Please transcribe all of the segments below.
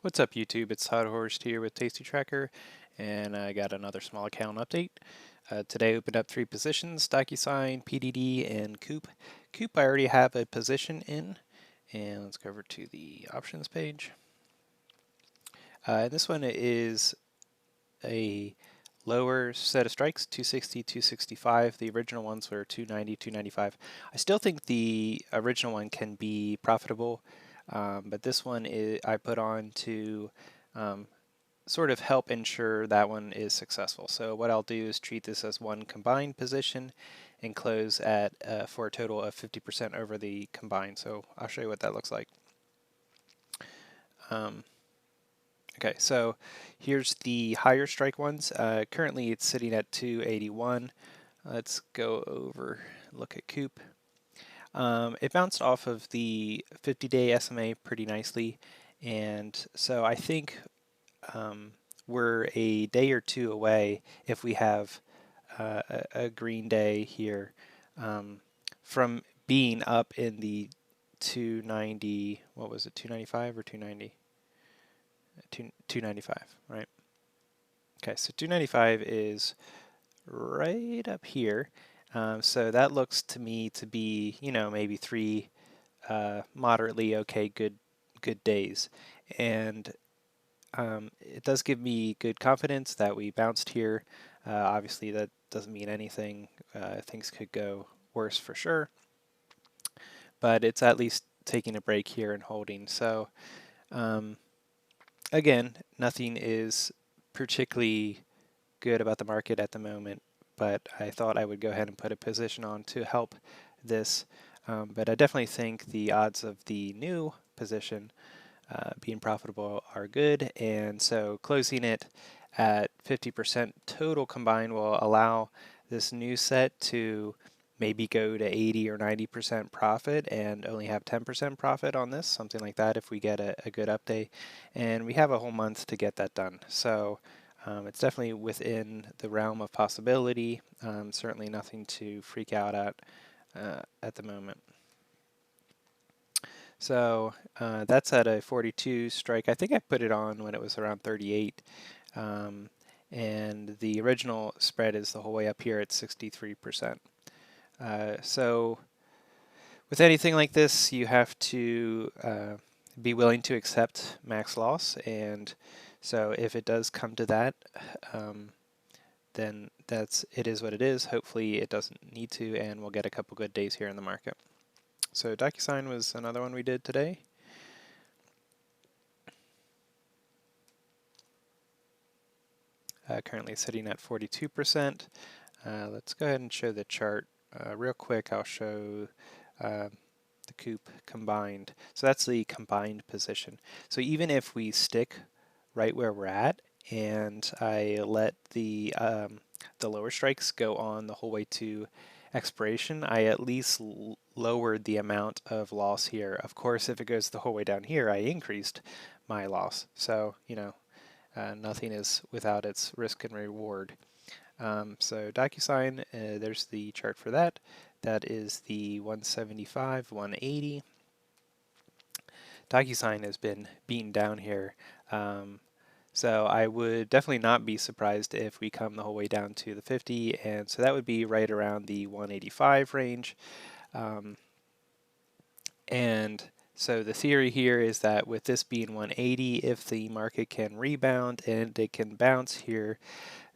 What's up, YouTube? It's Todd Horst here with Tasty Tracker, and I got another small account update. Today I opened up 3 positions: DocuSign, PDD, and COUP. COUP I already have a position in, and let's go over to the options page. This one is a lower set of strikes, 260, 265. The original ones were 290, 295. I still think the original one can be profitable, but this one I put on to sort of help ensure that one is successful. So what I'll do is treat this as one combined position and close at for a total of 50% over the combined. So I'll show you what that looks like. Okay, so here's the higher strike ones. Currently it's sitting at 281. Let's go over, look at COUP. It bounced off of the 50-day SMA pretty nicely, and so I think we're a day or two away if we have a green day here from being up in the 290, what was it, 295 or 290? 295, right? Okay, so 295 is right up here. So that looks to me to be, maybe 3 moderately okay good days. And it does give me good confidence that we bounced here. Obviously, that doesn't mean anything. Things could go worse for sure, but it's at least taking a break here and holding. So again, nothing is particularly good about the market at the moment, but I thought I would go ahead and put a position on to help this. But I definitely think the odds of the new position being profitable are good, and so closing it at 50% total combined will allow this new set to maybe go to 80 or 90% profit and only have 10% profit on this, something like that if we get a good update. And we have a whole month to get that done. So it's definitely within the realm of possibility. Certainly nothing to freak out at the moment. So that's at a 42 strike. I think I put it on when it was around 38. And the original spread is the whole way up here at 63%. So with anything like this, you have to be willing to accept max loss. And so if it does come to that, then it is what it is. Hopefully it doesn't need to, and we'll get a couple good days here in the market. So DocuSign was another one we did today. Currently sitting at 42%. Let's go ahead and show the chart real quick. I'll show the COUP combined. So that's the combined position. So even if we stick right where we're at and I let the lower strikes go on the whole way to expiration, I at least lowered the amount of loss here. Of course, if it goes the whole way down here, I increased my loss. So, nothing is without its risk and reward. So DocuSign, there's the chart for that. That is the 175, 180. DocuSign has been beaten down here. So I would definitely not be surprised if we come the whole way down to the 50, and so that would be right around the 185 range. And so the theory here is that with this being 180, if the market can rebound and it can bounce here,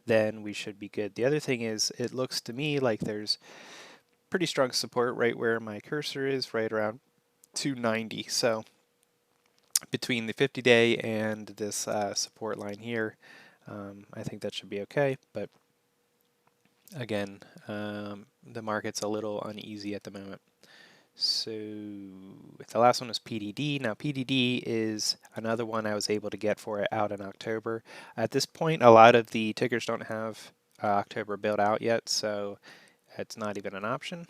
then we should be good. The other thing is, it looks to me like there's pretty strong support right where my cursor is, right around 290. So between the 50-day and this support line here, I think that should be okay. But again, the market's a little uneasy at the moment. So the last one was PDD. Now PDD is another one I was able to get for it out in October. At this point, a lot of the tickers don't have October built out yet, so it's not even an option.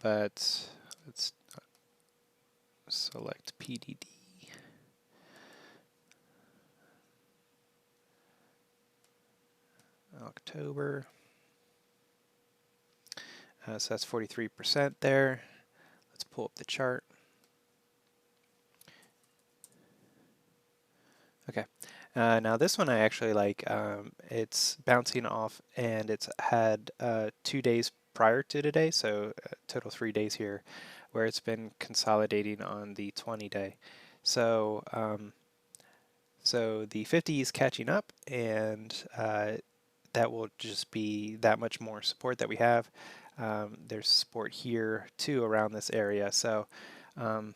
But let's select PDD. October. So that's 43% there. Let's pull up the chart. Okay. Now this one I actually like. It's bouncing off, and it's had 2 days prior to today, so total 3 days here, where it's been consolidating on the 20-day. So so the 50 is catching up, and that will just be that much more support that we have. There's support here too around this area. So um,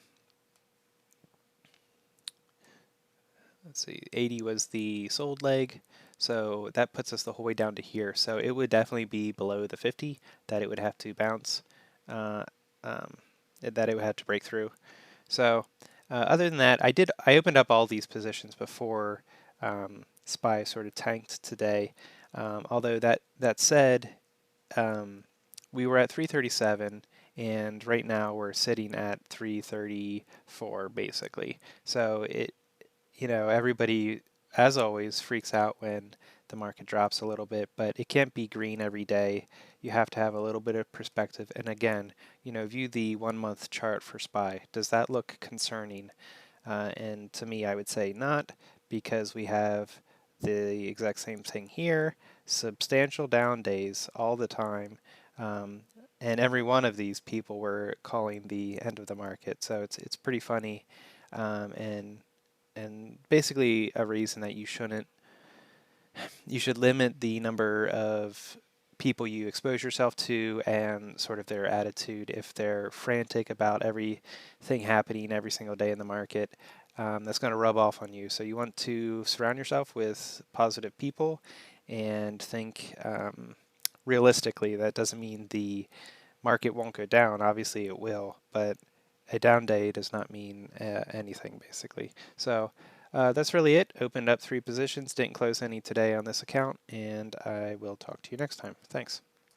let's see, 80 was the sold leg, so that puts us the whole way down to here. So it would definitely be below the 50 that it would have to bounce, uh, um, that it would have to break through. So other than that, I opened up all these positions before SPY sort of tanked today. Although that said, we were at 337, and right now we're sitting at 334 basically. So everybody, as always, freaks out when the market drops a little bit, but it can't be green every day. You have to have a little bit of perspective. And again, view the 1 month chart for SPY. Does that look concerning? And to me, I would say not, because we have the exact same thing here, substantial down days all the time. And every one of these people were calling the end of the market. So it's pretty funny. And basically a reason that you should limit the number of people you expose yourself to and sort of their attitude. If they're frantic about everything happening every single day in the market, that's going to rub off on you. So you want to surround yourself with positive people and think realistically. That doesn't mean the market won't go down. Obviously it will, but a down day does not mean anything basically. So that's really it. Opened up 3 positions, didn't close any today on this account, and I will talk to you next time. Thanks.